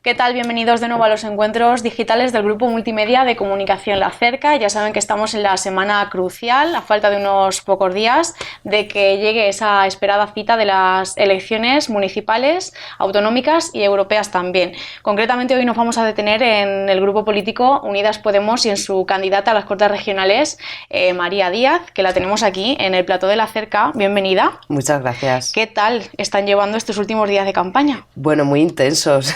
¿Qué tal? Bienvenidos de nuevo a los encuentros digitales del Grupo Multimedia de Comunicación La Cerca. Ya saben que estamos en la semana crucial, a falta de unos pocos días, de que llegue esa esperada cita de las elecciones municipales, autonómicas y europeas también. Concretamente hoy nos vamos a detener en el grupo político Unidas Podemos y en su candidata a las Cortes Regionales, María Díaz, que la tenemos aquí en el plató de La Cerca. Bienvenida. Muchas gracias. ¿Qué tal están llevando estos últimos días de campaña? Bueno, muy intensos.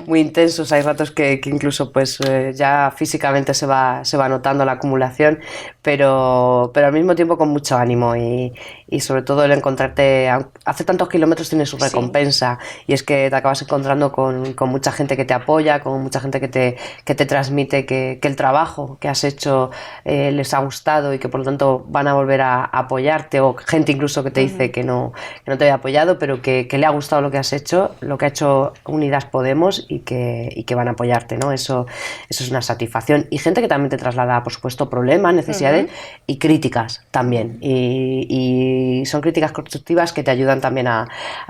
Muy intensos, hay ratos que incluso pues ya físicamente se va notando la acumulación, pero al mismo tiempo con mucho ánimo y sobre todo el encontrarte, hace tantos kilómetros tiene su recompensa, y es que te acabas encontrando con mucha gente que te apoya, con mucha gente que te transmite que el trabajo que has hecho les ha gustado y que por lo tanto van a volver a apoyarte, o gente incluso que te dice que no te había apoyado, pero que le ha gustado lo que has hecho, lo que ha hecho Unidas Podemos, y que van a apoyarte, ¿no? Eso es una satisfacción. Y gente que también te traslada, por supuesto, problemas, necesidades y críticas también. Y son críticas constructivas que te ayudan también a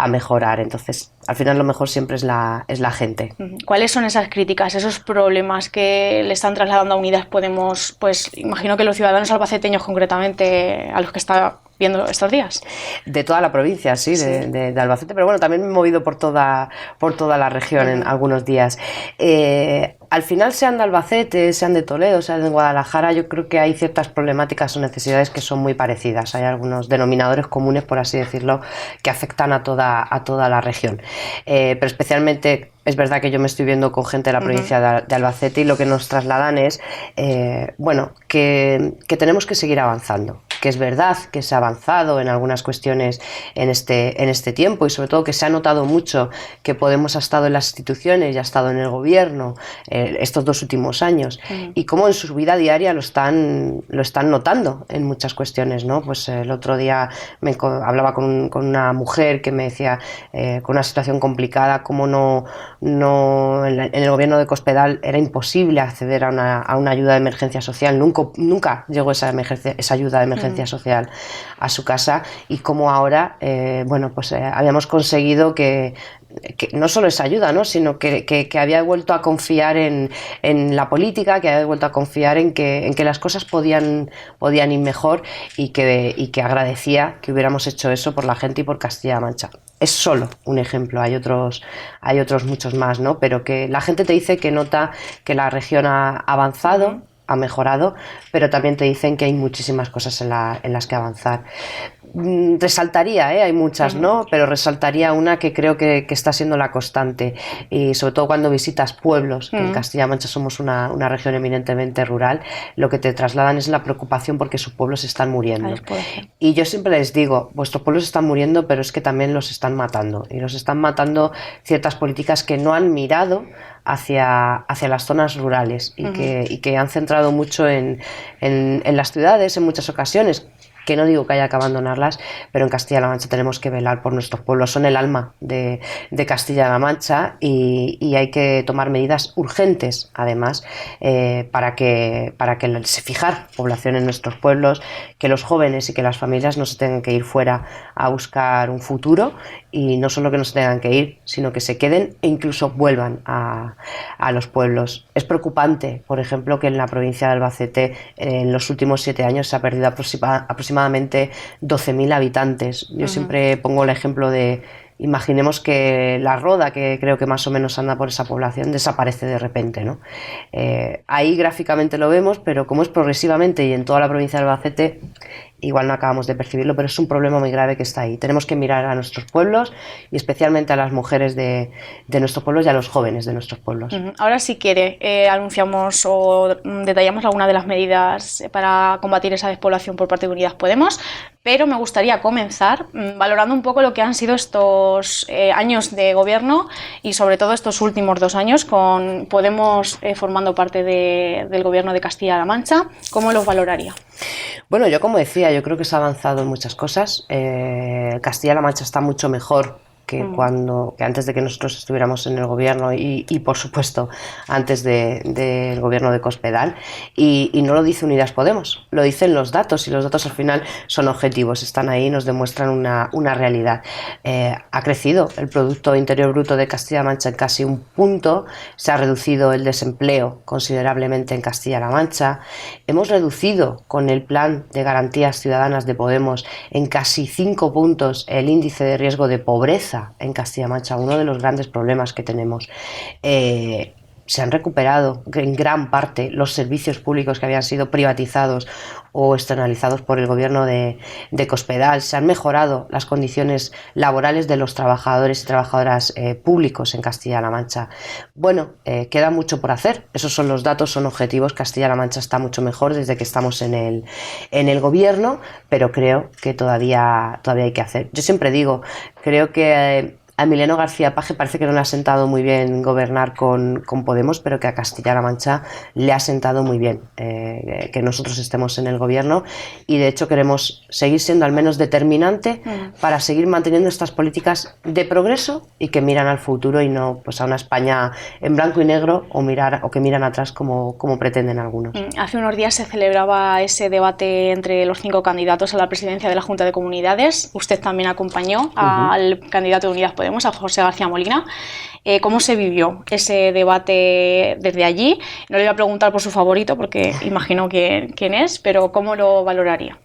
mejorar. Entonces, al final lo mejor siempre es la gente. ¿Cuáles son esas críticas, esos problemas que le están trasladando a Unidas Podemos? Pues imagino que los ciudadanos albaceteños concretamente, a los que está viendo estos días. De toda la provincia, sí. De Albacete, pero bueno, también me he movido por toda la región en algunos días. Al final, sean de Albacete, sean de Toledo, sean de Guadalajara, yo creo que hay ciertas problemáticas o necesidades que son muy parecidas. Hay algunos denominadores comunes, por así decirlo, que afectan a toda la región. Pero especialmente es verdad que yo me estoy viendo con gente de la provincia de Albacete, y lo que nos trasladan es que tenemos que seguir avanzando, que es verdad que se ha avanzado en algunas cuestiones en este tiempo, y sobre todo que se ha notado mucho que Podemos ha estado en las instituciones y ha estado en el gobierno estos 2 últimos años, y cómo en su vida diaria lo están notando en muchas cuestiones, ¿no? Pues el otro día hablaba con una mujer que me decía con una situación complicada, cómo en el gobierno de Cospedal era imposible acceder a una ayuda de emergencia social. Nunca llegó esa ayuda de emergencia social a su casa, y cómo ahora habíamos conseguido que no solo esa ayuda, ¿no? Sino que había vuelto a confiar en la política, que había vuelto a confiar en que las cosas podían ir mejor, y que agradecía que hubiéramos hecho eso por la gente y por Castilla-La Mancha. Es solo un ejemplo, hay otros muchos más, ¿no? Pero que la gente te dice que nota que la región ha avanzado, ha mejorado, pero también te dicen que hay muchísimas cosas en las que avanzar. Resaltaría, hay muchas, ¿no? Pero resaltaría una que creo que está siendo la constante, y sobre todo cuando visitas pueblos, que en Castilla-La Mancha somos una región eminentemente rural, lo que te trasladan es la preocupación porque sus pueblos están muriendo. Y yo siempre les digo, vuestros pueblos están muriendo, pero es que también los están matando, y los están matando ciertas políticas que no han mirado hacia las zonas rurales, y que han centrado mucho en las ciudades en muchas ocasiones. Que no digo que haya que abandonarlas, pero en Castilla-La Mancha tenemos que velar por nuestros pueblos. Son el alma de Castilla-La Mancha, y hay que tomar medidas urgentes, además, para que se fijar población en nuestros pueblos, que los jóvenes y que las familias no se tengan que ir fuera a buscar un futuro, y no solo que no se tengan que ir, sino que se queden e incluso vuelvan a los pueblos. Es preocupante, por ejemplo, que en la provincia de Albacete en los últimos 7 años se ha perdido aproximadamente 12.000 habitantes. Yo siempre pongo el ejemplo de, imaginemos que la Roda, que creo que más o menos anda por esa población, desaparece de repente, ¿no? Ahí gráficamente lo vemos, pero como es progresivamente y en toda la provincia de Albacete, igual no acabamos de percibirlo, pero es un problema muy grave que está ahí. Tenemos que mirar a nuestros pueblos, y especialmente a las mujeres de nuestros pueblos y a los jóvenes de nuestros pueblos. Ahora, si quiere, anunciamos o detallamos alguna de las medidas para combatir esa despoblación por parte de Unidas Podemos, pero me gustaría comenzar valorando un poco lo que han sido estos años de gobierno, y sobre todo estos últimos 2 años con Podemos formando parte del gobierno de Castilla-La Mancha. ¿Cómo los valoraría? Bueno, yo como decía, yo creo que se ha avanzado en muchas cosas. Castilla-La Mancha está mucho mejor que antes de que nosotros estuviéramos en el gobierno y por supuesto antes del gobierno de Cospedal, y no lo dice Unidas Podemos, lo dicen los datos, y los datos al final son objetivos, están ahí, nos demuestran una realidad. Ha crecido el Producto Interior Bruto de Castilla-La Mancha en casi un punto, se ha reducido el desempleo considerablemente en Castilla-La Mancha, hemos reducido con el Plan de Garantías Ciudadanas de Podemos en casi 5 puntos el índice de riesgo de pobreza en Castilla-La Mancha, uno de los grandes problemas que tenemos. Se han recuperado en gran parte los servicios públicos que habían sido privatizados o externalizados por el gobierno de Cospedal, se han mejorado las condiciones laborales de los trabajadores y trabajadoras públicos en Castilla-La Mancha. Bueno, queda mucho por hacer, esos son los datos, son objetivos. Castilla-La Mancha está mucho mejor desde que estamos en el gobierno, pero creo que todavía hay que hacer. Yo siempre digo, creo que a Emiliano García Paje parece que no le ha sentado muy bien gobernar con Podemos, pero que a Castilla-La Mancha le ha sentado muy bien que nosotros estemos en el gobierno, y de hecho queremos seguir siendo al menos determinante para seguir manteniendo estas políticas de progreso y que miran al futuro y no pues a una España en blanco y negro o que miran atrás como pretenden algunos. Hace unos días se celebraba ese debate entre los 5 candidatos a la presidencia de la Junta de Comunidades. Usted también acompañó al candidato de Unidas Podemos, a José García Molina. ¿Cómo se vivió ese debate desde allí? No le voy a preguntar por su favorito, porque imagino quién es, pero ¿cómo lo valoraría?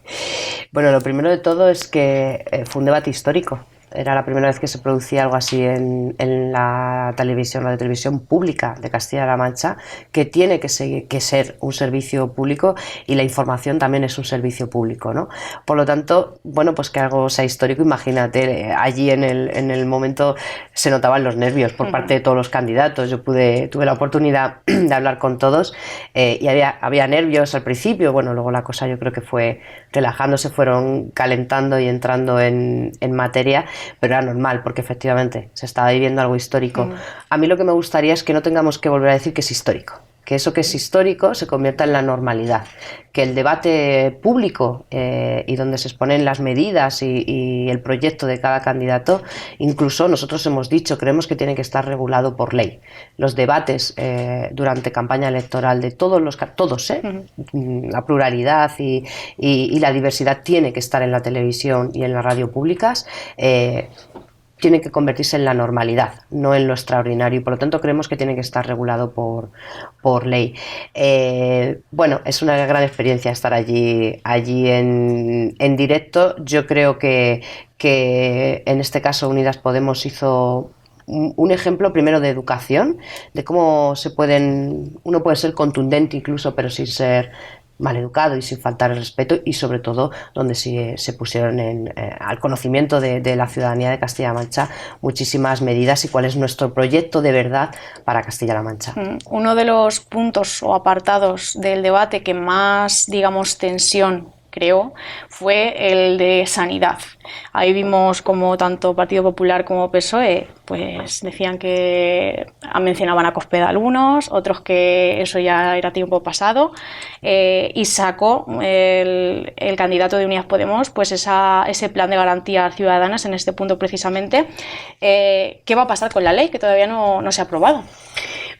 Bueno, lo primero de todo es que fue un debate histórico. Era la primera vez que se producía algo así en la televisión pública de Castilla-La Mancha, que tiene que ser un servicio público, y la información también es un servicio público, ¿no? Por lo tanto, bueno, pues que algo sea histórico, imagínate, allí en el momento se notaban los nervios por parte de todos los candidatos. Yo tuve la oportunidad de hablar con todos y había nervios al principio, bueno, luego la cosa yo creo que fue relajándose, fueron calentando y entrando en materia. Pero era normal, porque efectivamente se estaba viviendo algo histórico. A mí lo que me gustaría es que no tengamos que volver a decir que es histórico, que eso que es histórico se convierta en la normalidad, que el debate público y donde se exponen las medidas y el proyecto de cada candidato, incluso nosotros hemos dicho, creemos que tiene que estar regulado por ley. Los debates durante campaña electoral de todos, la pluralidad y la diversidad tiene que estar en la televisión y en la radio públicas, tiene que convertirse en la normalidad, no en lo extraordinario, y por lo tanto creemos que tiene que estar regulado por ley. Bueno, es una gran experiencia estar allí en directo. Yo creo que en este caso Unidas Podemos hizo un ejemplo primero de educación, de cómo uno puede ser contundente incluso, pero sin ser maleducado y sin faltar el respeto, y sobre todo donde se pusieron al conocimiento de la ciudadanía de Castilla-La Mancha muchísimas medidas y cuál es nuestro proyecto de verdad para Castilla-La Mancha. Uno de los puntos o apartados del debate que más, digamos, tensión creó fue el de sanidad. Ahí vimos como tanto Partido Popular como PSOE pues decían que mencionaban a Cospedal algunos, otros que eso ya era tiempo pasado, y sacó el candidato de Unidas Podemos pues ese plan de garantías ciudadanas en este punto precisamente. ¿Qué va a pasar con la ley que todavía no se ha aprobado?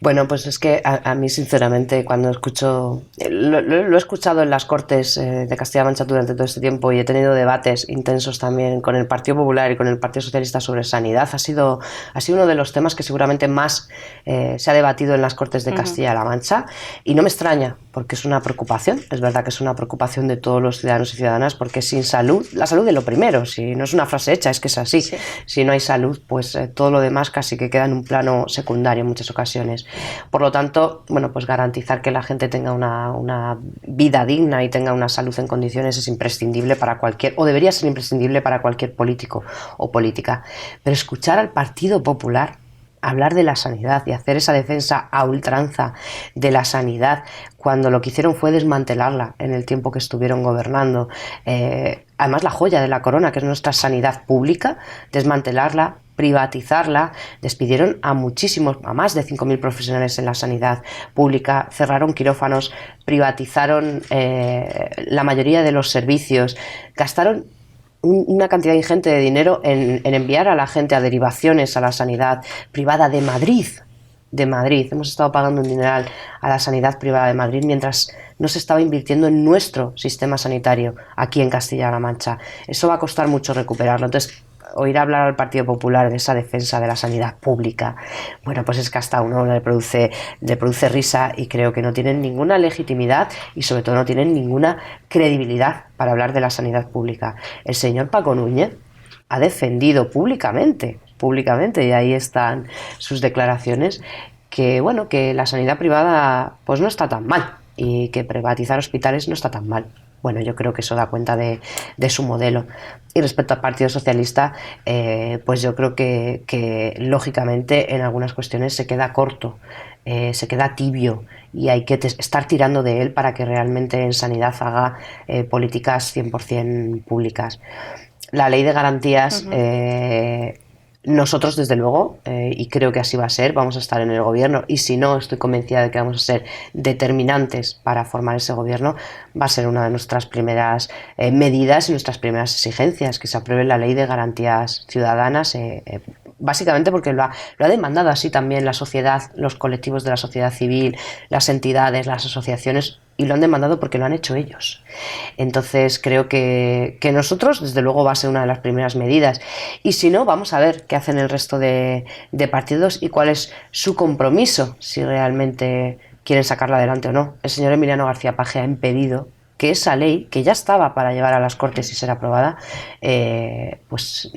Bueno, pues es que a mí sinceramente cuando escucho, lo he escuchado en las Cortes de Castilla-La Mancha durante todo este tiempo, y he tenido debates intensos también con el Partido Popular y con el Partido Socialista sobre sanidad. Ha sido uno de los temas que seguramente más se ha debatido en las Cortes de Castilla-La Mancha, y no me extraña, porque es una preocupación, es verdad que es una preocupación de todos los ciudadanos y ciudadanas, porque sin salud, la salud es lo primero, si no es una frase hecha, es que es así. Sí. Si no hay salud, pues todo lo demás casi que queda en un plano secundario en muchas ocasiones. Por lo tanto, bueno, pues garantizar que la gente tenga una vida digna y tenga una salud en condiciones es imprescindible o debería ser imprescindible para cualquier político o política. Pero escuchar al Partido Popular hablar de la sanidad y hacer esa defensa a ultranza de la sanidad, cuando lo que hicieron fue desmantelarla en el tiempo que estuvieron gobernando, además la joya de la corona, que es nuestra sanidad pública, desmantelarla, privatizarla, despidieron a más de 5.000 profesionales en la sanidad pública, cerraron quirófanos, privatizaron la mayoría de los servicios, gastaron una cantidad ingente de dinero en enviar a la gente a derivaciones a la sanidad privada de Madrid. De Madrid. Hemos estado pagando un dineral a la sanidad privada de Madrid mientras no se estaba invirtiendo en nuestro sistema sanitario aquí en Castilla-La Mancha. Eso va a costar mucho recuperarlo. Entonces, oír hablar al Partido Popular de esa defensa de la sanidad pública, bueno, pues es que hasta a uno le produce risa, y creo que no tienen ninguna legitimidad y sobre todo no tienen ninguna credibilidad para hablar de la sanidad pública. El señor Paco Núñez ha defendido públicamente, y ahí están sus declaraciones, que bueno, que la sanidad privada pues no está tan mal y que privatizar hospitales no está tan mal. Bueno, yo creo que eso da cuenta de su modelo. Y respecto al Partido Socialista, pues yo creo que lógicamente en algunas cuestiones se queda corto, se queda tibio, y hay que estar tirando de él para que realmente en sanidad haga políticas 100% públicas. La ley de garantías, nosotros desde luego, y creo que así va a ser, vamos a estar en el gobierno, y si no, estoy convencida de que vamos a ser determinantes para formar ese gobierno. Va a ser una de nuestras primeras medidas y nuestras primeras exigencias, que se apruebe la ley de garantías ciudadanas, básicamente porque lo ha demandado así también la sociedad, los colectivos de la sociedad civil, las entidades, las asociaciones, y lo han demandado porque lo han hecho ellos. Entonces creo que nosotros, desde luego, va a ser una de las primeras medidas, y si no, vamos a ver qué hacen el resto de partidos y cuál es su compromiso, si realmente quieren sacarla adelante o no. El señor Emiliano García Paje ha impedido que esa ley, que ya estaba para llevar a las Cortes y ser aprobada, pues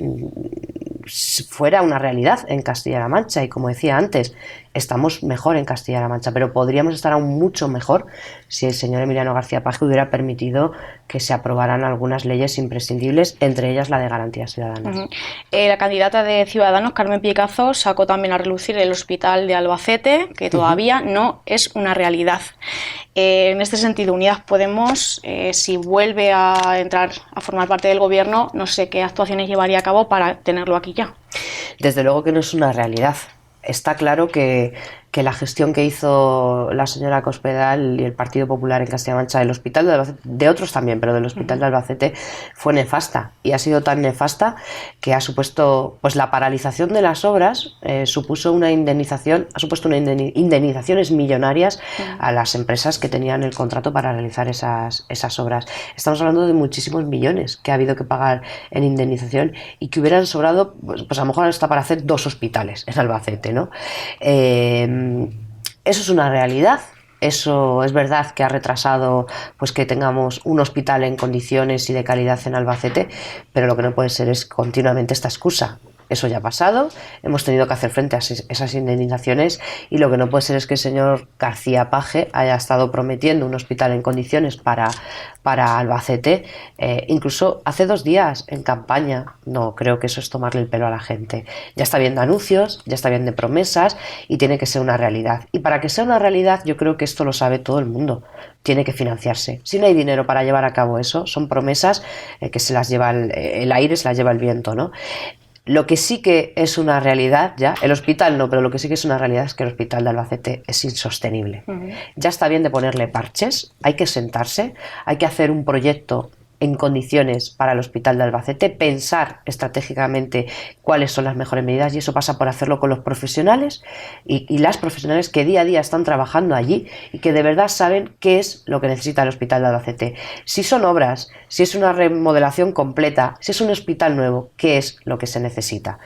fuera una realidad en Castilla-La Mancha. Y como decía antes, estamos mejor en Castilla-La Mancha, pero podríamos estar aún mucho mejor si el señor Emiliano García Paje hubiera permitido que se aprobaran algunas leyes imprescindibles, entre ellas la de garantías ciudadanas. La candidata de Ciudadanos, Carmen Picazo, sacó también a relucir el hospital de Albacete, que todavía no es una realidad. En este sentido, Unidas Podemos, si vuelve a entrar a formar parte del gobierno, no sé qué actuaciones llevaría a cabo para tenerlo aquí ya. Desde luego que no es una realidad. Está claro que la gestión que hizo la señora Cospedal y el Partido Popular en Castilla-La Mancha del Hospital de Albacete, de otros también, pero del Hospital de Albacete, fue nefasta, y ha sido tan nefasta que ha supuesto, pues la paralización de las obras, supuso una indemnización, ha supuesto indemnizaciones millonarias a las empresas que tenían el contrato para realizar esas obras. Estamos hablando de muchísimos millones que ha habido que pagar en indemnización, y que hubieran sobrado, pues a lo mejor hasta para hacer 2 hospitales en Albacete, ¿no? Eso es una realidad. Eso es verdad que ha retrasado pues que tengamos un hospital en condiciones y de calidad en Albacete, pero lo que no puede ser es continuamente esta excusa. Eso ya ha pasado, hemos tenido que hacer frente a esas indemnizaciones, y lo que no puede ser es que el señor García Paje haya estado prometiendo un hospital en condiciones para Albacete, incluso hace 2 días en campaña. No, creo que eso es tomarle el pelo a la gente. Ya está bien de anuncios, ya está bien de promesas, y tiene que ser una realidad. Y para que sea una realidad, yo creo que esto lo sabe todo el mundo, tiene que financiarse. Si no hay dinero para llevar a cabo eso, son promesas que se las lleva el aire, se las lleva el viento, ¿no? Lo que sí que es una realidad ya, el hospital no, pero lo que sí que es una realidad es que el hospital de Albacete es insostenible. Ya está bien de ponerle parches, hay que sentarse, hay que hacer un proyecto en condiciones para el hospital de Albacete, pensar estratégicamente cuáles son las mejores medidas, y eso pasa por hacerlo con los profesionales y las profesionales que día a día están trabajando allí y que de verdad saben qué es lo que necesita el hospital de Albacete. Si son obras, si es una remodelación completa, si es un hospital nuevo, qué es lo que se necesita.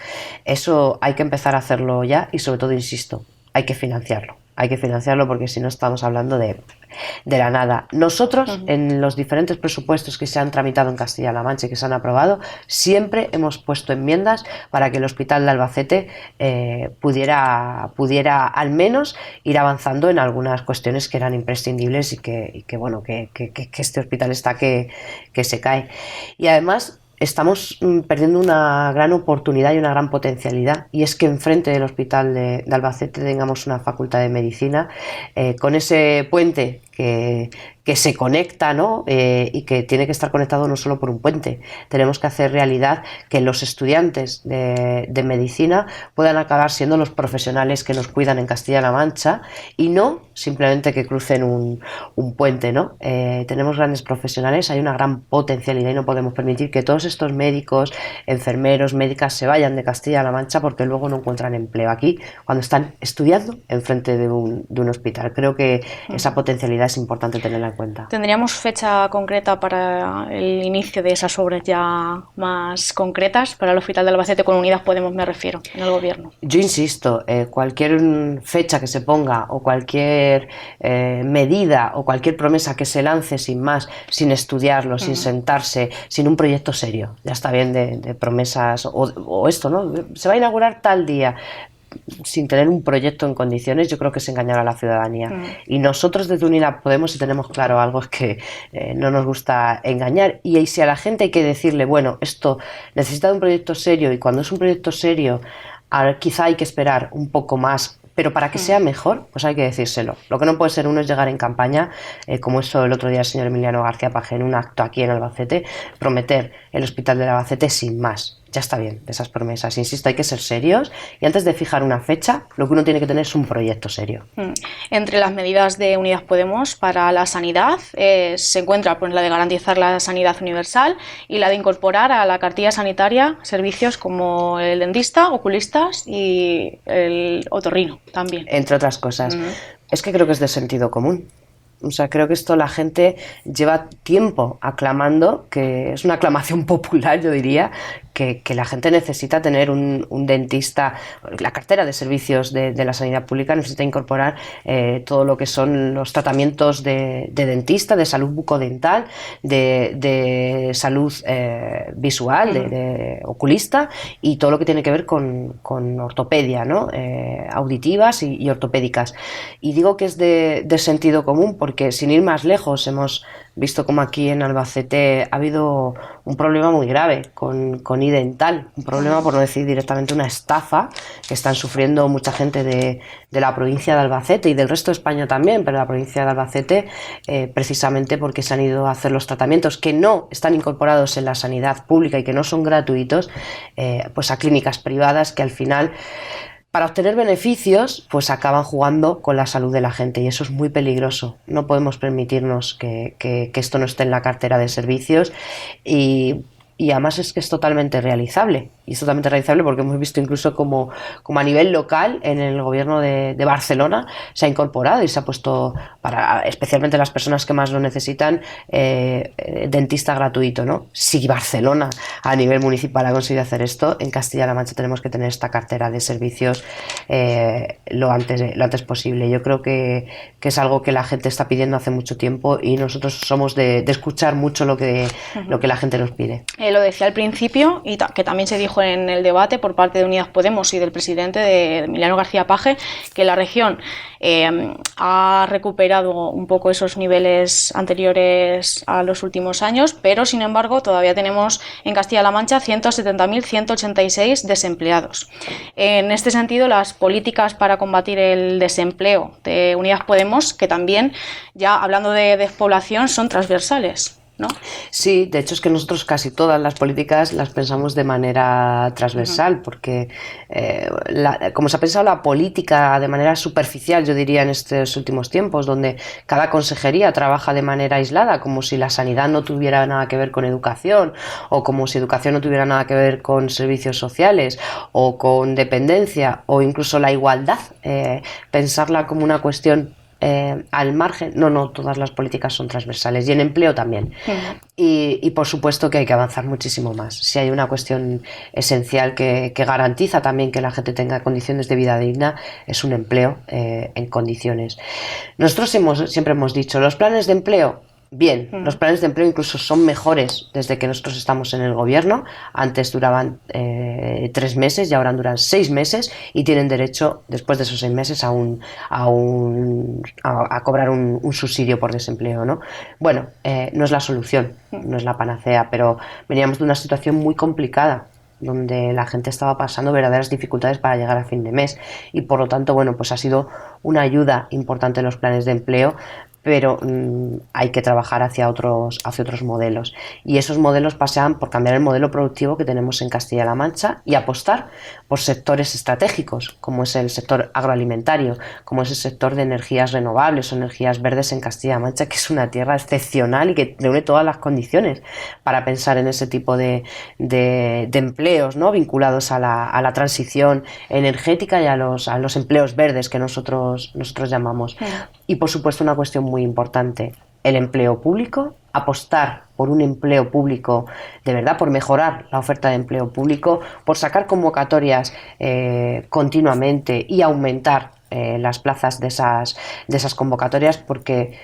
Eso hay que empezar a hacerlo ya, y sobre todo, insisto, hay que financiarlo. Hay que financiarlo, porque si no estamos hablando de la nada. Nosotros, en los diferentes presupuestos que se han tramitado en Castilla-La Mancha y que se han aprobado, siempre hemos puesto enmiendas para que el hospital de Albacete pudiera al menos ir avanzando en algunas cuestiones que eran imprescindibles, y que este hospital está que se cae. Y además estamos perdiendo una gran oportunidad y una gran potencialidad, y es que enfrente del hospital de Albacete tengamos una facultad de medicina, con ese puente que se conecta, ¿no? Y que tiene que estar conectado no solo por un puente. Tenemos que hacer realidad que los estudiantes de medicina puedan acabar siendo los profesionales que nos cuidan en Castilla-La Mancha y no simplemente que crucen un puente, ¿no? Tenemos grandes profesionales, hay una gran potencialidad y no podemos permitir que todos estos médicos, enfermeros, médicas se vayan de Castilla-La Mancha porque luego no encuentran empleo aquí cuando están estudiando enfrente de un hospital. Creo que esa potencialidad es importante tenerla en cuenta. ¿Tendríamos fecha concreta para el inicio de esas obras ya más concretas para el Hospital de Albacete con Unidas Podemos, me refiero, en el gobierno? Yo insisto, cualquier fecha que se ponga o cualquier medida o cualquier promesa que se lance sin más, sin estudiarlo, sin sentarse, sin un proyecto serio, ya está bien de promesas o esto, ¿no? Se va a inaugurar tal día, sin tener un proyecto en condiciones, yo creo que es engañar a la ciudadanía. Y nosotros desde Unidas Podemos, si tenemos claro algo, es que no nos gusta engañar. Y si a la gente hay que decirle, bueno, esto necesita de un proyecto serio, y cuando es un proyecto serio, quizá hay que esperar un poco más, pero para que sea mejor, pues hay que decírselo. Lo que no puede ser uno es llegar en campaña, como hizo el otro día el señor Emiliano García Paje en un acto aquí en Albacete, prometer el Hospital del Albacete sin más. Ya está bien de esas promesas. Insisto, hay que ser serios y antes de fijar una fecha, lo que uno tiene que tener es un proyecto serio. Entre las medidas de Unidas Podemos para la sanidad se encuentra pues, la de garantizar la sanidad universal y la de incorporar a la cartilla sanitaria servicios como el dentista, oculistas y el otorrino también. Entre otras cosas. Es que creo que es de sentido común. O sea, creo que esto la gente lleva tiempo aclamando, que es una aclamación popular, yo diría, que la gente necesita tener un dentista, la cartera de servicios de la sanidad pública necesita incorporar todo lo que son los tratamientos de dentista, de salud bucodental, de salud visual, de oculista y todo lo que tiene que ver con ortopedia, ¿no? Auditivas y ortopédicas. Y digo que es de sentido común porque sin ir más lejos hemos visto como aquí en Albacete ha habido un problema muy grave con iDental, un problema por no decir directamente una estafa que están sufriendo mucha gente de la provincia de Albacete y del resto de España también, pero la provincia de Albacete precisamente porque se han ido a hacer los tratamientos que no están incorporados en la sanidad pública y que no son gratuitos, pues a clínicas privadas que al final para obtener beneficios, pues acaban jugando con la salud de la gente y eso es muy peligroso. No podemos permitirnos que esto no esté en la cartera de servicios y además es que es totalmente realizable. Y es totalmente realizable porque hemos visto incluso como a nivel local en el gobierno de Barcelona se ha incorporado y se ha puesto para especialmente las personas que más lo necesitan dentista gratuito, ¿no? Si Barcelona a nivel municipal ha conseguido hacer esto, en Castilla-La Mancha tenemos que tener esta cartera de servicios lo antes posible. Yo creo que es algo que la gente está pidiendo hace mucho tiempo y nosotros somos de escuchar mucho lo que la gente nos pide. Lo decía al principio y que también se dijo en el debate por parte de Unidas Podemos y del presidente de Emiliano García Paje, que la región ha recuperado un poco esos niveles anteriores a los últimos años, pero sin embargo todavía tenemos en Castilla-La Mancha 170.186 desempleados. En este sentido, las políticas para combatir el desempleo de Unidas Podemos, que también, ya hablando de despoblación, son transversales, ¿no? Sí, de hecho es que nosotros casi todas las políticas las pensamos de manera transversal, porque como se ha pensado la política de manera superficial, yo diría en estos últimos tiempos, donde cada consejería trabaja de manera aislada, como si la sanidad no tuviera nada que ver con educación, o como si educación no tuviera nada que ver con servicios sociales, o con dependencia, o incluso la igualdad, pensarla como una cuestión al margen, no, todas las políticas son transversales y en empleo también. Y por supuesto que hay que avanzar muchísimo más. Si hay una cuestión esencial que garantiza también que la gente tenga condiciones de vida digna, es un empleo en condiciones. Nosotros siempre hemos dicho, los planes de empleo, bien, los planes de empleo incluso son mejores desde que nosotros estamos en el gobierno. Antes duraban 3 meses y ahora duran 6 meses y tienen derecho después de esos 6 meses a cobrar un subsidio por desempleo, ¿no? Bueno, no es la solución, no es la panacea, pero veníamos de una situación muy complicada donde la gente estaba pasando verdaderas dificultades para llegar a fin de mes y por lo tanto, bueno, pues ha sido una ayuda importante en los planes de empleo. pero hay que trabajar hacia otros modelos, y esos modelos pasan por cambiar el modelo productivo que tenemos en Castilla-La Mancha y apostar por sectores estratégicos, como es el sector agroalimentario, como es el sector de energías renovables o energías verdes en Castilla-La Mancha, que es una tierra excepcional y que reúne todas las condiciones para pensar en ese tipo de empleos, ¿no?, vinculados a la transición energética y a los empleos verdes que nosotros llamamos. Y por supuesto una cuestión muy importante, el empleo público, apostar por un empleo público de verdad, por mejorar la oferta de empleo público, por sacar convocatorias continuamente y aumentar las plazas de esas convocatorias, porque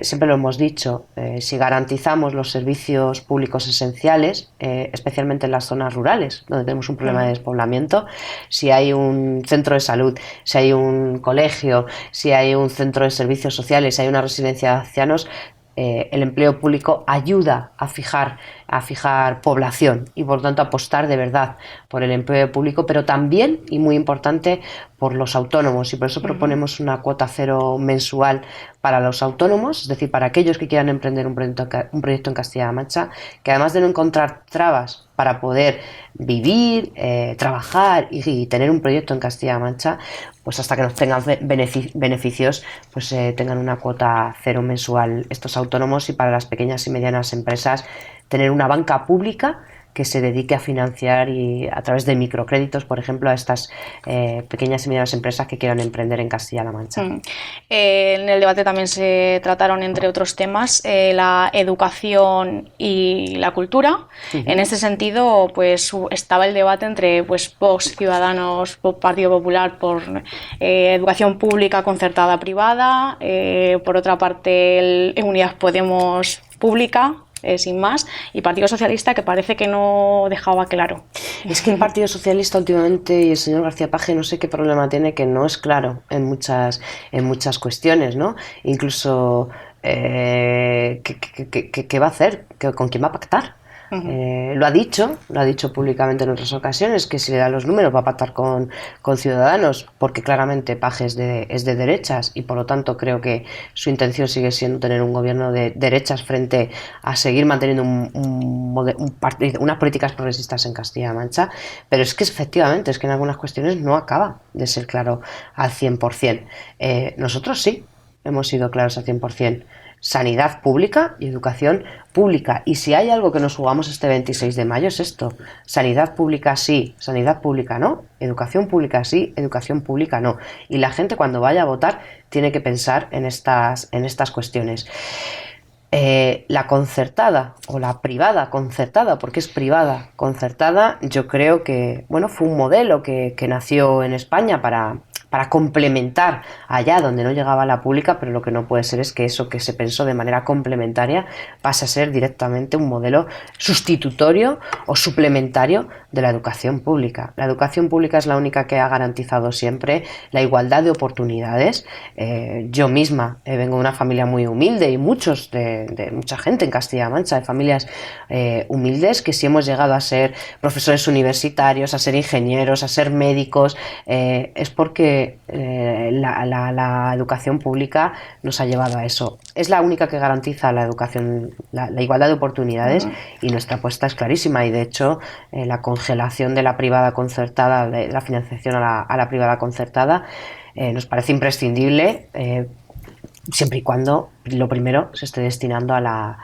siempre lo hemos dicho, si garantizamos los servicios públicos esenciales, especialmente en las zonas rurales, donde tenemos un problema de despoblamiento, si hay un centro de salud, si hay un colegio, si hay un centro de servicios sociales, si hay una residencia de ancianos, el empleo público ayuda a fijar población y por tanto apostar de verdad por el empleo público, pero también, y muy importante, por los autónomos, y por eso proponemos una cuota cero mensual para los autónomos, es decir, para aquellos que quieran emprender un proyecto en Castilla-La Mancha, que además de no encontrar trabas para poder vivir, trabajar y tener un proyecto en Castilla-La Mancha, pues hasta que nos tengan beneficios, pues tengan una cuota cero mensual estos autónomos, y para las pequeñas y medianas empresas tener una banca pública que se dedique a financiar y a través de microcréditos, por ejemplo, a estas pequeñas y medianas empresas que quieran emprender en Castilla-La Mancha. En el debate también se trataron, entre otros temas, la educación y la cultura. En este sentido, pues estaba el debate entre Vox, Ciudadanos, Partido Popular, por educación pública concertada privada, por otra parte Unidas Podemos pública, sin más, y Partido Socialista, que parece que no dejaba claro. Es que el Partido Socialista últimamente, y el señor García Page, no sé qué problema tiene, que no es claro en muchas cuestiones, ¿no? Incluso ¿qué va a hacer? ¿Con quién va a pactar? Lo ha dicho públicamente en otras ocasiones, que si le da los números va a pactar con Ciudadanos, porque claramente Page es de derechas, y por lo tanto creo que su intención sigue siendo tener un gobierno de derechas frente a seguir manteniendo unas políticas progresistas en Castilla-La Mancha. Pero es que efectivamente, es que en algunas cuestiones no acaba de ser claro al 100%. Nosotros sí hemos sido claros al 100%. Sanidad pública y educación pública. Y si hay algo que nos jugamos este 26 de mayo es esto: sanidad pública sí, sanidad pública no, educación pública sí, educación pública no. Y la gente, cuando vaya a votar, tiene que pensar en estas cuestiones. La concertada o la privada concertada, porque es privada concertada, yo creo que fue un modelo que nació en España para complementar allá donde no llegaba la pública, pero lo que no puede ser es que eso que se pensó de manera complementaria pase a ser directamente un modelo sustitutorio o suplementario de la educación pública. La educación pública es la única que ha garantizado siempre la igualdad de oportunidades. Yo misma vengo de una familia muy humilde, y mucha gente en Castilla-La Mancha, de familias humildes, que si hemos llegado a ser profesores universitarios, a ser ingenieros, a ser médicos, es porque la educación pública nos ha llevado a eso. Es la única que garantiza la educación, la igualdad de oportunidades, y nuestra apuesta es clarísima. Y de hecho la congelación de la privada concertada, de la financiación a la privada concertada, nos parece imprescindible, siempre y cuando lo primero se esté destinando a la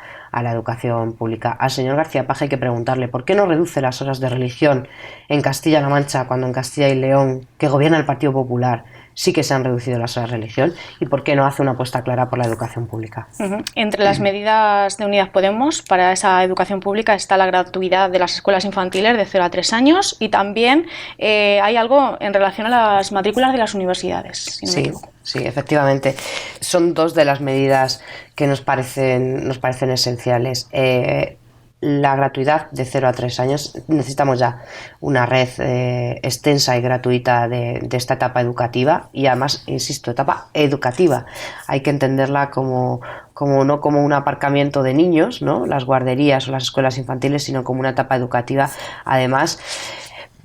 educación pública. Al señor García Page hay que preguntarle por qué no reduce las horas de religión en Castilla-La Mancha, cuando en Castilla y León, que gobierna el Partido Popular, sí que se han reducido las horas de religión, y por qué no hace una apuesta clara por la educación pública. Entre las medidas de Unidas Podemos para esa educación pública está la gratuidad de las escuelas infantiles de 0 a 3 años, y también hay algo en relación a las matrículas de las universidades, si no me equivoco. Sí, efectivamente. Son dos de las medidas que nos parecen esenciales. La gratuidad de 0 a 3 años. Necesitamos ya una red extensa y gratuita de esta etapa educativa, y además, insisto, etapa educativa. Hay que entenderla no como un aparcamiento de niños, ¿no?, las guarderías o las escuelas infantiles, sino como una etapa educativa. Además,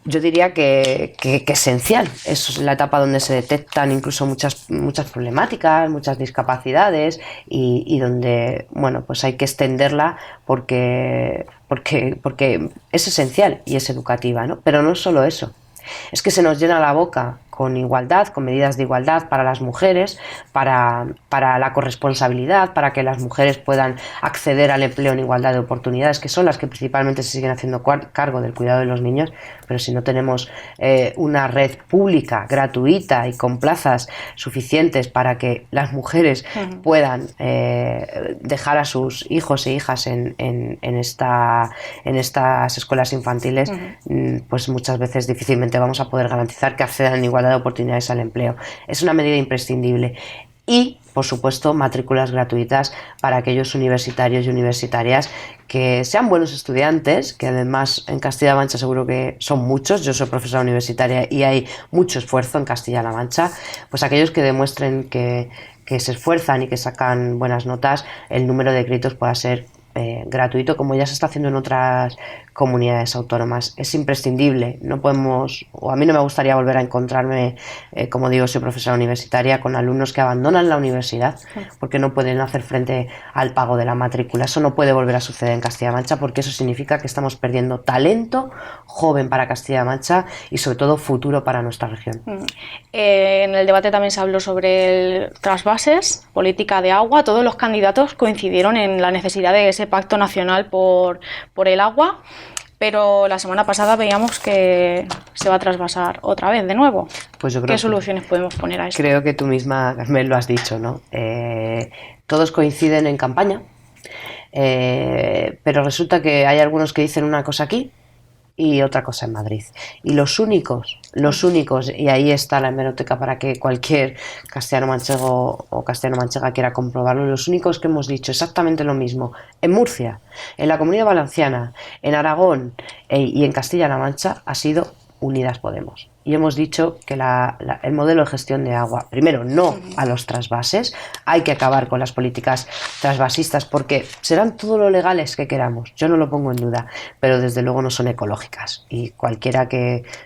Yo diría que esencial. Es la etapa donde se detectan incluso muchas problemáticas, muchas discapacidades y donde, bueno, pues hay que extenderla porque es esencial y es educativa, ¿no? Pero no solo eso. Es que se nos llena la boca con igualdad, con medidas de igualdad para las mujeres, para la corresponsabilidad, para que las mujeres puedan acceder al empleo en igualdad de oportunidades, que son las que principalmente se siguen haciendo cargo del cuidado de los niños, pero si no tenemos una red pública, gratuita y con plazas suficientes para que las mujeres puedan dejar a sus hijos e hijas en estas escuelas infantiles, pues muchas veces difícilmente vamos a poder garantizar que accedan en igualdad de oportunidades al empleo. Es una medida imprescindible. Y, por supuesto, matrículas gratuitas para aquellos universitarios y universitarias que sean buenos estudiantes, que además en Castilla-La Mancha seguro que son muchos. Yo soy profesora universitaria y hay mucho esfuerzo en Castilla-La Mancha. Pues aquellos que demuestren que se esfuerzan y que sacan buenas notas, el número de créditos pueda ser gratuito, como ya se está haciendo en otras comunidades autónomas. Es imprescindible. No podemos, o a mí no me gustaría volver a encontrarme, como digo, soy profesora universitaria, con alumnos que abandonan la universidad porque no pueden hacer frente al pago de la matrícula. Eso no puede volver a suceder en Castilla-La Mancha, porque eso significa que estamos perdiendo talento joven para Castilla-La Mancha y sobre todo futuro para nuestra región. En el debate también se habló sobre el trasvases, política de agua. Todos los candidatos coincidieron en la necesidad de ese pacto nacional por el agua, pero la semana pasada veíamos que se va a trasvasar otra vez de nuevo. Pues yo creo ¿Qué soluciones podemos poner a esto? Creo que tú misma, Carmen, lo has dicho, ¿no? Todos coinciden en campaña, pero resulta que hay algunos que dicen una cosa aquí y otra cosa en Madrid. Y los únicos, y ahí está la hemeroteca para que cualquier castellano-manchego o castellano-manchega quiera comprobarlo, los únicos que hemos dicho exactamente lo mismo en Murcia, en la Comunidad Valenciana, en Aragón y en Castilla-La Mancha ha sido Unidas Podemos. Y hemos dicho que el modelo de gestión de agua, primero, no a los trasvases, hay que acabar con las políticas trasvasistas porque serán todo lo legales que queramos, yo no lo pongo en duda, pero desde luego no son ecológicas. Y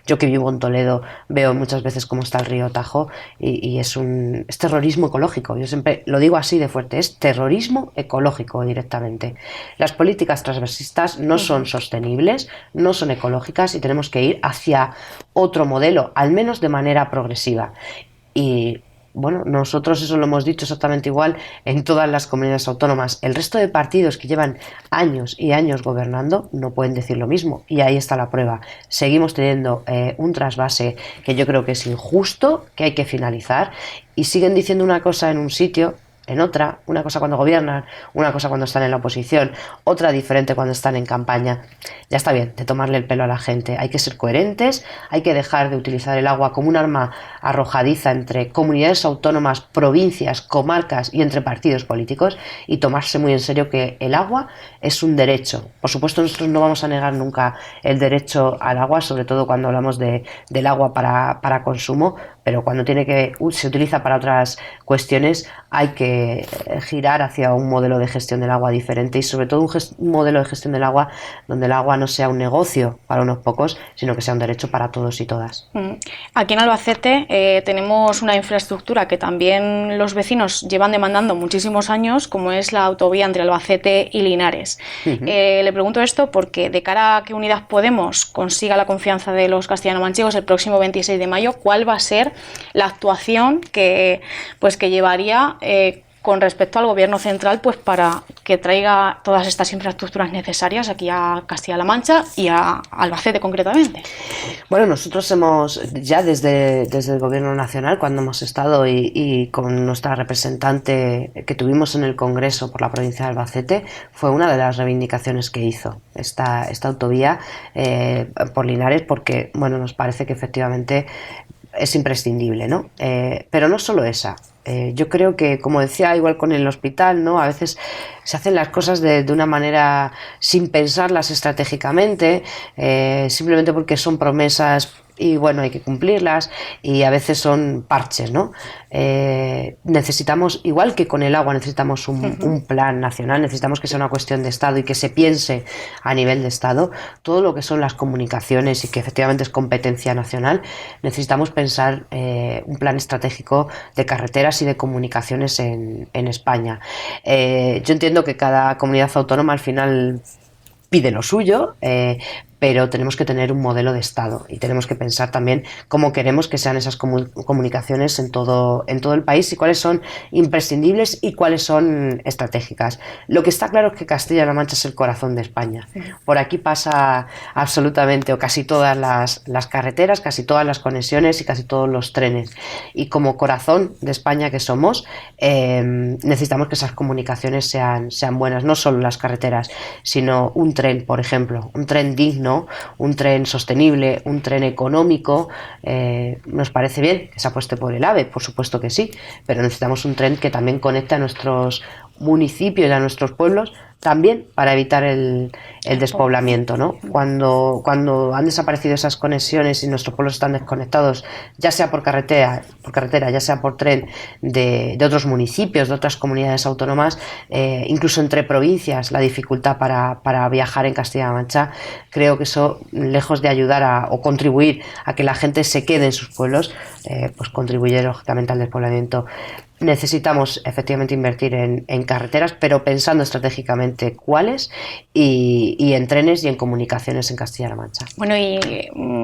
yo que vivo en Toledo veo muchas veces cómo está el río Tajo y es terrorismo ecológico. Yo siempre lo digo así de fuerte, es terrorismo ecológico directamente. Las políticas trasvasistas no son sostenibles, no son ecológicas y tenemos que ir hacia otro modelo, al menos de manera progresiva. Y bueno, nosotros eso lo hemos dicho exactamente igual en todas las comunidades autónomas. El resto de partidos que llevan años y años gobernando no pueden decir lo mismo. Y ahí está la prueba. Seguimos teniendo un trasvase que yo creo que es injusto, que hay que finalizar, y siguen diciendo una cosa en un sitio, en otra, una cosa cuando gobiernan, una cosa cuando están en la oposición, otra diferente cuando están en campaña. Ya está bien de tomarle el pelo a la gente, hay que ser coherentes, hay que dejar de utilizar el agua como un arma arrojadiza entre comunidades autónomas, provincias, comarcas y entre partidos políticos y tomarse muy en serio que el agua es un derecho. Por supuesto, nosotros no vamos a negar nunca el derecho al agua, sobre todo cuando hablamos del agua para consumo, pero cuando se utiliza para otras cuestiones hay que girar hacia un modelo de gestión del agua diferente y sobre todo un modelo de gestión del agua donde el agua no sea un negocio para unos pocos, sino que sea un derecho para todos y todas. Aquí en Albacete tenemos una infraestructura que también los vecinos llevan demandando muchísimos años, como es la autovía entre Albacete y Linares. Le pregunto esto porque de cara a que Unidas Podemos consiga la confianza de los castellano-manchegos el próximo 26 de mayo, ¿cuál va a ser la actuación que llevaría con respecto al gobierno central para que traiga todas estas infraestructuras necesarias aquí a Castilla-La Mancha y a Albacete concretamente? Bueno, nosotros ya desde el gobierno nacional, cuando hemos estado y con nuestra representante que tuvimos en el Congreso por la provincia de Albacete, fue una de las reivindicaciones que hizo esta autovía por Linares, porque bueno, nos parece que efectivamente es imprescindible, ¿no? Pero no solo esa. Yo creo que, como decía, igual con el hospital, ¿no? A veces se hacen las cosas de una manera sin pensarlas estratégicamente, simplemente porque son promesas y bueno, hay que cumplirlas y a veces son parches, ¿no? Necesitamos, igual que con el agua, necesitamos un plan nacional, necesitamos que sea una cuestión de Estado y que se piense a nivel de Estado. Todo lo que son las comunicaciones y que efectivamente es competencia nacional, necesitamos pensar un plan estratégico de carreteras y de comunicaciones en España. Yo entiendo que cada comunidad autónoma al final pide lo suyo, pero tenemos que tener un modelo de Estado y tenemos que pensar también cómo queremos que sean esas comunicaciones en todo el país y cuáles son imprescindibles y cuáles son estratégicas. Lo que está claro es que Castilla-La Mancha es el corazón de España. Por aquí pasa absolutamente o casi todas las carreteras, casi todas las conexiones y casi todos los trenes. Y como corazón de España que somos, necesitamos que esas comunicaciones sean buenas, no solo las carreteras, sino un tren, por ejemplo, un tren digno, un tren sostenible, un tren económico. Nos parece bien que se apueste por el AVE, por supuesto que sí, pero necesitamos un tren que también conecte a nuestros municipios y a nuestros pueblos, también para evitar el despoblamiento, ¿no? Cuando han desaparecido esas conexiones y nuestros pueblos están desconectados, ya sea por carretera, ya sea por tren de otros municipios, de otras comunidades autónomas, incluso entre provincias, la dificultad para viajar en Castilla-La Mancha, creo que eso, lejos de ayudar o contribuir a que la gente se quede en sus pueblos, pues contribuye lógicamente al despoblamiento. Necesitamos efectivamente invertir en carreteras, pero pensando estratégicamente cuáles y en trenes y en comunicaciones en Castilla-La Mancha. Bueno, y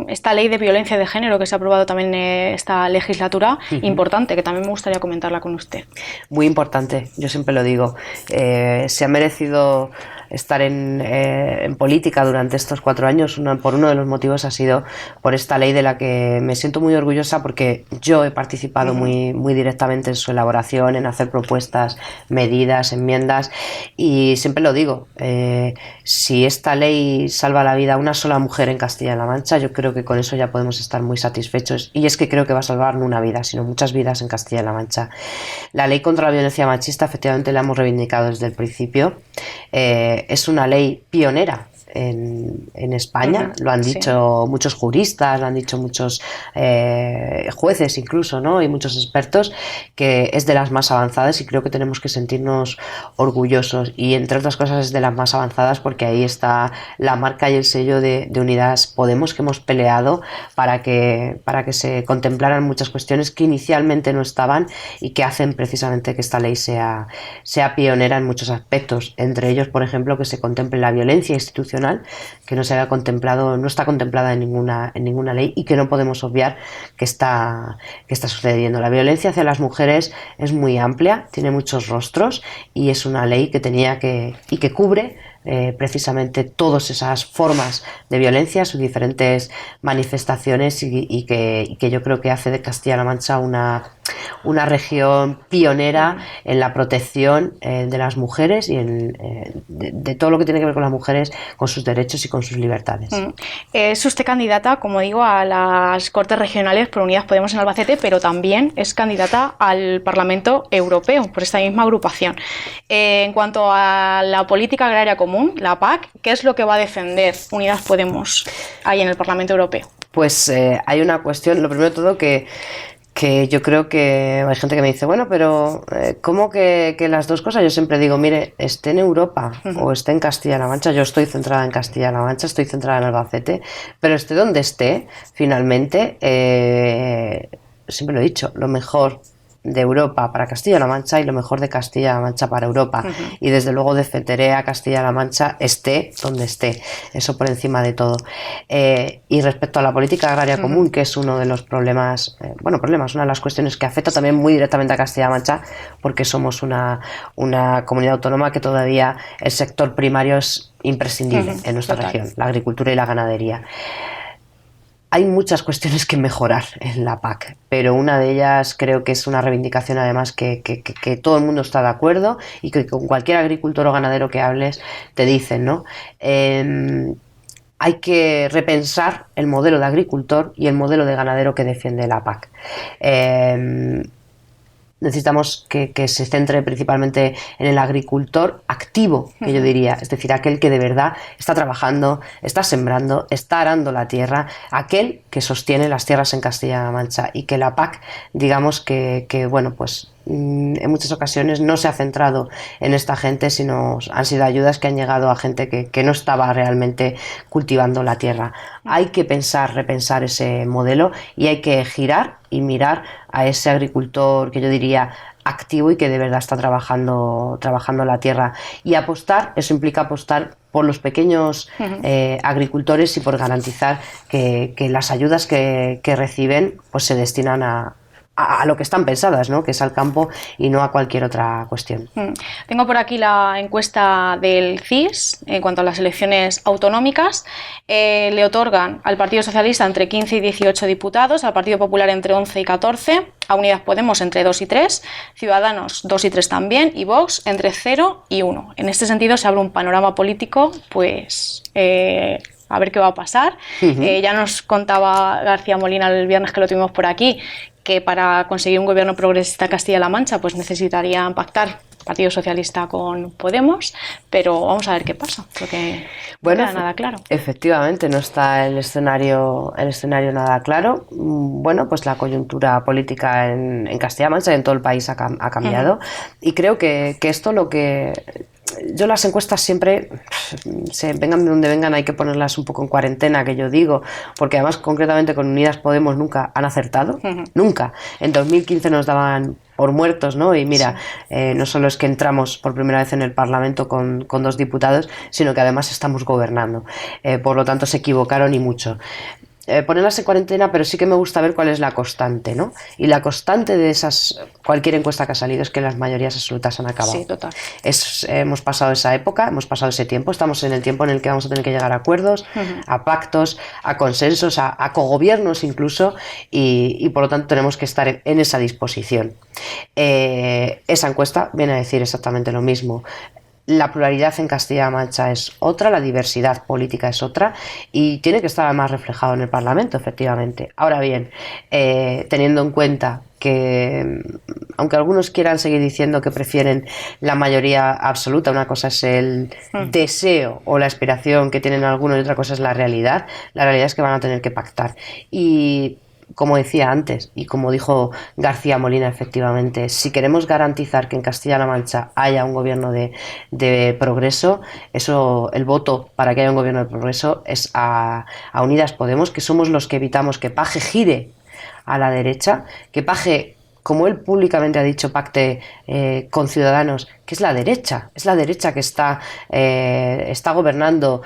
esta ley de violencia de género que se ha aprobado también esta legislatura, importante, que también me gustaría comentarla con usted. Muy importante, yo siempre lo digo. Se ha merecido estar en política durante estos 4 años, por uno de los motivos ha sido por esta ley de la que me siento muy orgullosa porque yo he participado muy directamente en su elaboración, en hacer propuestas, medidas, enmiendas y siempre lo digo, si esta ley salva la vida a una sola mujer en Castilla-La Mancha, yo creo que con eso ya podemos estar muy satisfechos y es que creo que va a salvar no una vida, sino muchas vidas en Castilla-La Mancha. La ley contra la violencia machista efectivamente la hemos reivindicado desde el principio. Es una ley pionera en España, lo han dicho muchos juristas, lo han dicho muchos jueces incluso, ¿no? Y muchos expertos, que es de las más avanzadas y creo que tenemos que sentirnos orgullosos y entre otras cosas es de las más avanzadas porque ahí está la marca y el sello de Unidas Podemos, que hemos peleado para que se contemplaran muchas cuestiones que inicialmente no estaban y que hacen precisamente que esta ley sea pionera en muchos aspectos, entre ellos por ejemplo que se contemple la violencia institucional, que no se había contemplado, no está contemplada en ninguna ley y que no podemos obviar que está sucediendo. La violencia hacia las mujeres es muy amplia, tiene muchos rostros y es una ley que que cubre precisamente todas esas formas de violencia, sus diferentes manifestaciones y que yo creo que hace de Castilla-La Mancha una región pionera en la protección de las mujeres y de todo lo que tiene que ver con las mujeres, con sus derechos y con sus libertades. Es usted candidata, como digo, a las Cortes Regionales por Unidas Podemos en Albacete, pero también es candidata al Parlamento Europeo por esta misma agrupación. En cuanto a la política agraria común, la PAC, ¿qué es lo que va a defender Unidas Podemos ahí en el Parlamento Europeo? Pues hay una cuestión, lo primero de todo que yo creo que hay gente que me dice, bueno, pero ¿cómo que las dos cosas? Yo siempre digo, mire, esté en Europa o esté en Castilla-La Mancha, yo estoy centrada en Castilla-La Mancha, estoy centrada en Albacete, pero esté donde esté, finalmente, siempre lo he dicho, lo mejor de Europa para Castilla-La Mancha y lo mejor de Castilla-La Mancha para Europa. Y desde luego defenderé a Castilla-La Mancha esté donde esté, eso por encima de todo. Y respecto a la política agraria común, que es uno de los problemas, una de las cuestiones que afecta también muy directamente a Castilla-La Mancha, porque somos una comunidad autónoma que todavía el sector primario es imprescindible en nuestra región, la agricultura y la ganadería. Hay muchas cuestiones que mejorar en la PAC, pero una de ellas creo que es una reivindicación además que todo el mundo está de acuerdo y que con cualquier agricultor o ganadero que hables te dicen, ¿no? Hay que repensar el modelo de agricultor y el modelo de ganadero que defiende la PAC. necesitamos que se centre principalmente en el agricultor activo, que yo diría, es decir, aquel que de verdad está trabajando, está sembrando, está arando la tierra, aquel que sostiene las tierras en Castilla-La Mancha, y que la PAC, digamos bueno, pues en muchas ocasiones no se ha centrado en esta gente, sino han sido ayudas que han llegado a gente que no estaba realmente cultivando la tierra. Hay que repensar ese modelo, y hay que girar y mirar a ese agricultor que yo diría activo y que de verdad está trabajando la tierra, y apostar. Eso implica apostar por los pequeños agricultores, y por garantizar que las ayudas que reciben pues se destinan a lo que están pensadas, ¿no? Que es al campo y no a cualquier otra cuestión. Tengo por aquí la encuesta del CIS en cuanto a las elecciones autonómicas. Le otorgan al Partido Socialista entre 15 y 18 diputados, al Partido Popular entre 11 y 14, a Unidas Podemos entre 2 y 3, Ciudadanos 2 y 3 también, y Vox entre 0 y 1. En este sentido se abre un panorama político, pues a ver qué va a pasar. Ya nos contaba García Molina el viernes que lo tuvimos por aquí, que para conseguir un gobierno progresista en Castilla-La Mancha pues necesitarían pactar Partido Socialista con Podemos, pero vamos a ver qué pasa, porque no queda nada claro. Efectivamente, no está el escenario nada claro. Bueno, pues la coyuntura política en Castilla-La Mancha y en todo el país ha cambiado, y creo que esto lo que... Yo las encuestas siempre, vengan de donde vengan, hay que ponerlas un poco en cuarentena, que yo digo, porque además concretamente con Unidas Podemos nunca han acertado, nunca. En 2015 nos daban por muertos, ¿no? Y mira, no solo es que entramos por primera vez en el Parlamento con 2 diputados, sino que además estamos gobernando. Por lo tanto, se equivocaron y mucho. Ponerlas en cuarentena, pero sí que me gusta ver cuál es la constante, ¿no? Y la constante de cualquier encuesta que ha salido es que las mayorías absolutas han acabado. Sí, total. Hemos pasado esa época, hemos pasado ese tiempo, estamos en el tiempo en el que vamos a tener que llegar a acuerdos, a pactos, a consensos, a cogobiernos incluso, y por lo tanto tenemos que estar en esa disposición. Esa encuesta viene a decir exactamente lo mismo. La pluralidad en Castilla-La Mancha es otra, la diversidad política es otra, y tiene que estar más reflejado en el Parlamento, efectivamente. Ahora bien, teniendo en cuenta que, aunque algunos quieran seguir diciendo que prefieren la mayoría absoluta, una cosa es el deseo o la aspiración que tienen algunos y otra cosa es la realidad es que van a tener que pactar. Y como decía antes, y como dijo García Molina, efectivamente, si queremos garantizar que en Castilla-La Mancha haya un gobierno de progreso, el voto para que haya un gobierno de progreso es a Unidas Podemos, que somos los que evitamos que Paje gire a la derecha, que Paje, como él públicamente ha dicho, pacte con Ciudadanos, que es la derecha que está gobernando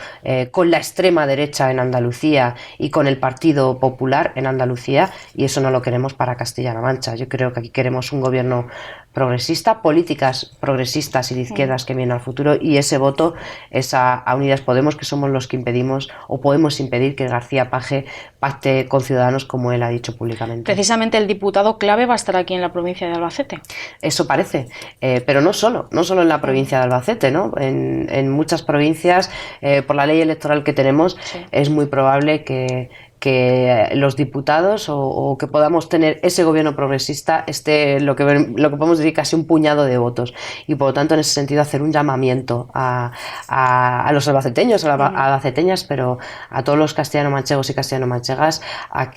con la extrema derecha en Andalucía y con el Partido Popular en Andalucía, y eso no lo queremos para Castilla-La Mancha. Yo creo que aquí queremos un gobierno progresista, políticas progresistas y de izquierdas que vienen al futuro, y ese voto es a Unidas Podemos, que somos los que impedimos o podemos impedir que García Paje pacte con Ciudadanos, como él ha dicho públicamente. Precisamente el diputado clave va a estar aquí en la provincia de Albacete. Eso parece, pero no solo en la provincia de Albacete, ¿no? En muchas provincias, por la ley electoral que tenemos, es muy probable que los diputados o que podamos tener ese gobierno progresista esté lo que podemos decir casi un puñado de votos, y por lo tanto en ese sentido hacer un llamamiento a los albaceteños, a albaceteñas, pero a todos los castellano-manchegos y castellano-manchegas,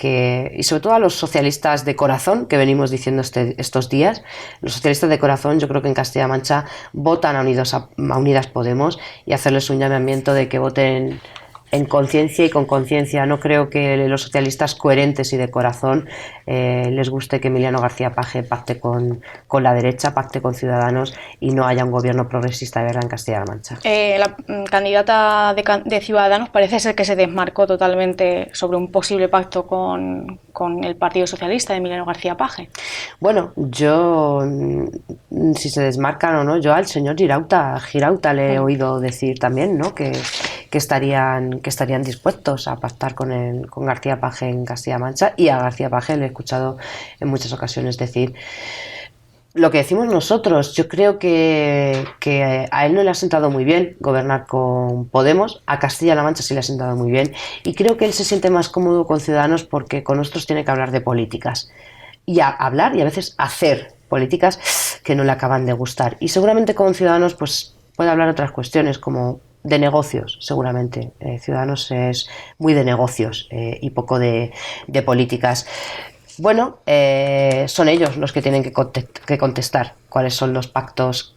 y sobre todo a los socialistas de corazón, que venimos diciendo estos días. Los socialistas de corazón, yo creo que en Castilla-La Mancha votan a Unidas Podemos, y hacerles un llamamiento de que voten en conciencia y con conciencia. No creo que los socialistas coherentes y de corazón les guste que Emiliano García Paje pacte con la derecha, pacte con Ciudadanos, y no haya un gobierno progresista de verdad en Castilla-La Mancha. La candidata de Ciudadanos parece ser que se desmarcó totalmente sobre un posible pacto con el Partido Socialista de Emiliano García Paje. Bueno, yo, si se desmarcan o no, yo al señor Girauta le he oído decir también, ¿no? que estarían dispuestos a pactar con García Paje en Castilla-La Mancha, y a García Paje le he escuchado en muchas ocasiones decir lo que decimos nosotros. Yo creo que a él no le ha sentado muy bien gobernar con Podemos, a Castilla-La Mancha sí le ha sentado muy bien, y creo que él se siente más cómodo con Ciudadanos porque con nosotros tiene que hablar de políticas, y hablar y a veces hacer políticas que no le acaban de gustar. Y seguramente con Ciudadanos pues puede hablar de otras cuestiones como de negocios, seguramente. Ciudadanos es muy de negocios y poco de políticas. Bueno, son ellos los que tienen que contestar cuáles son los pactos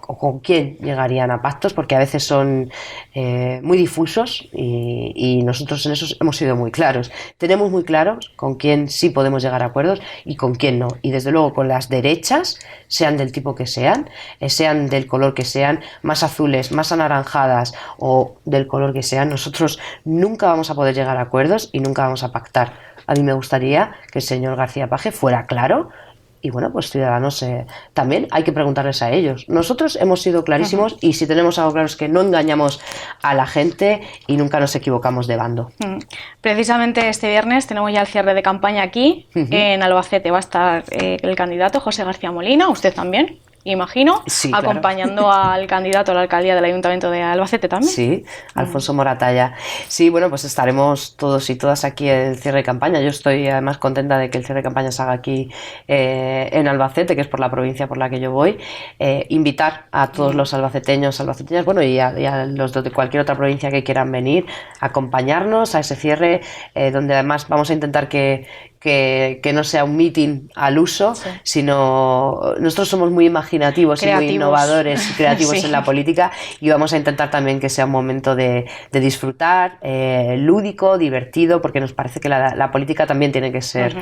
o con quién llegarían a pactos, porque a veces son muy difusos y nosotros en eso hemos sido muy claros. Tenemos muy claros con quién sí podemos llegar a acuerdos y con quién no. Y desde luego con las derechas, sean del tipo que sean, sean del color que sean, más azules, más anaranjadas o del color que sean, nosotros nunca vamos a poder llegar a acuerdos y nunca vamos a pactar. A mí me gustaría que el señor García Paje fuera claro y bueno, pues Ciudadanos también hay que preguntarles a ellos. Nosotros hemos sido clarísimos y si tenemos algo claro es que no engañamos a la gente y nunca nos equivocamos de bando. Precisamente este viernes tenemos ya el cierre de campaña aquí en Albacete. Va a estar el candidato José García Molina, usted también, imagino, sí, acompañando claro. al candidato a la alcaldía del Ayuntamiento de Albacete también. Sí, Alfonso Moratalla. Sí, bueno, pues estaremos todos y todas aquí en el cierre de campaña. Yo estoy además contenta de que el cierre de campaña se haga aquí en Albacete, que es por la provincia por la que yo voy. Invitar a todos los albaceteños, albaceteñas, bueno, y a los de cualquier otra provincia que quieran venir a acompañarnos a ese cierre, donde además vamos a intentar que no sea un meeting al uso, sí, sino nosotros somos muy imaginativos y muy innovadores y creativos sí, en la política y vamos a intentar también que sea un momento de disfrutar, lúdico, divertido, porque nos parece que la política también tiene que ser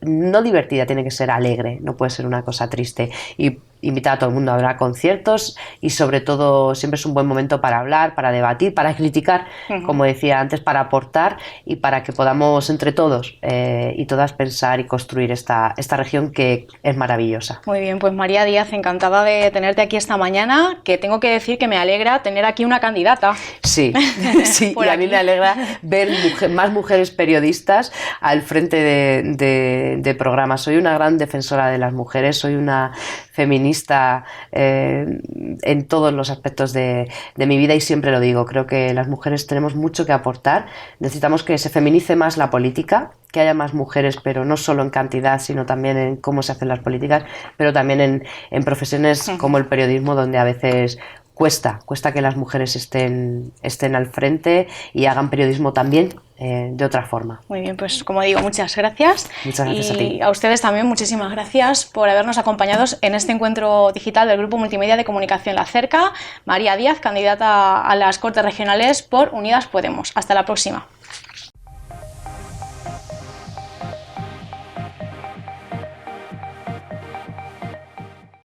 no divertida, tiene que ser alegre, no puede ser una cosa triste. Y invitar a todo el mundo, habrá conciertos y sobre todo siempre es un buen momento para hablar, para debatir, para criticar, como decía antes, para aportar y para que podamos entre todos y todas pensar y construir esta región que es maravillosa. Muy bien, pues María Díaz, encantada de tenerte aquí esta mañana, que tengo que decir que me alegra tener aquí una candidata. Sí, sí, y a mí me alegra ver más mujeres periodistas al frente de programas. Soy una gran defensora de las mujeres, soy una feminista en todos los aspectos de mi vida y siempre lo digo, creo que las mujeres tenemos mucho que aportar, necesitamos que se feminice más la política, que haya más mujeres, pero no solo en cantidad, sino también en cómo se hacen las políticas, pero también en profesiones como el periodismo, donde a veces cuesta que las mujeres estén al frente y hagan periodismo también de otra forma. Muy bien, pues como digo, muchas gracias. Muchas gracias a ti. Y a ustedes también muchísimas gracias por habernos acompañado en este encuentro digital del Grupo Multimedia de Comunicación La Cerca. María Díaz, candidata a las Cortes Regionales por Unidas Podemos. Hasta la próxima.